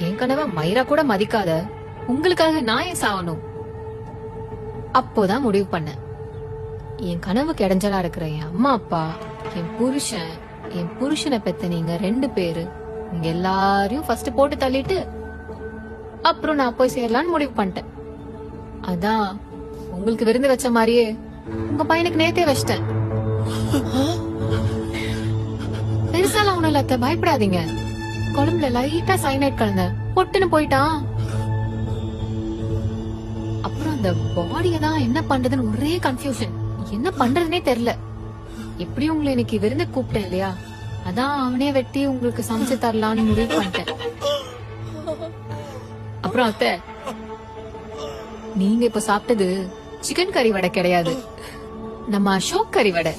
என் கனவை மயிரா கூட மதிக்காத உங்களுக்காக நான் ஏன் சாவணும்? அப்போதான் முடிவு பண்ணேன். என் கனவுக்கு இடைஞ்சலா இருக்கிற என் அம்மா அப்பா, என் புருஷனை பெத்த நீங்க 2 பேரு, நீங்க எல்லாரையும் ஃபர்ஸ்ட் போட்டு தள்ளிட்டு அப்புறம் நான் போய் சேரலான்னு முடிவு பண்ணிட்டேன். அதான் உங்களுக்கு விருந்து வச்ச மாதிரியே உங்க பையனுக்கு நேத்தே வச்சிட்டேன். பெருசாலாம் ஒண்ணும் இல்ல அத்தை, பயப்படாதீங்க. குழம்புல லைட்டா சைனைட் கலந்த பொட்டுன்னு போயிட்டான். அப்புறம் அந்த பாடியை தான் என்ன பண்றதுன்னு ஒரே கன்ஃபியூஷன். என்ன பண்றதுனே தெரியல. எப்படி உங்களை இன்னைக்கு விருந்து கூப்பிட்டேன் இல்லையா, அதான் அவனே வெட்டி உங்களுக்கு சமைச்சு தரலான்னு முடிவு பண்ணிட்டேன். அப்புறம் அத்தை, நீங்க இப்ப சாப்பிட்டது சிக்கன் கறி வடை கிடையாது, நம்ம அசோக் கறி வடை.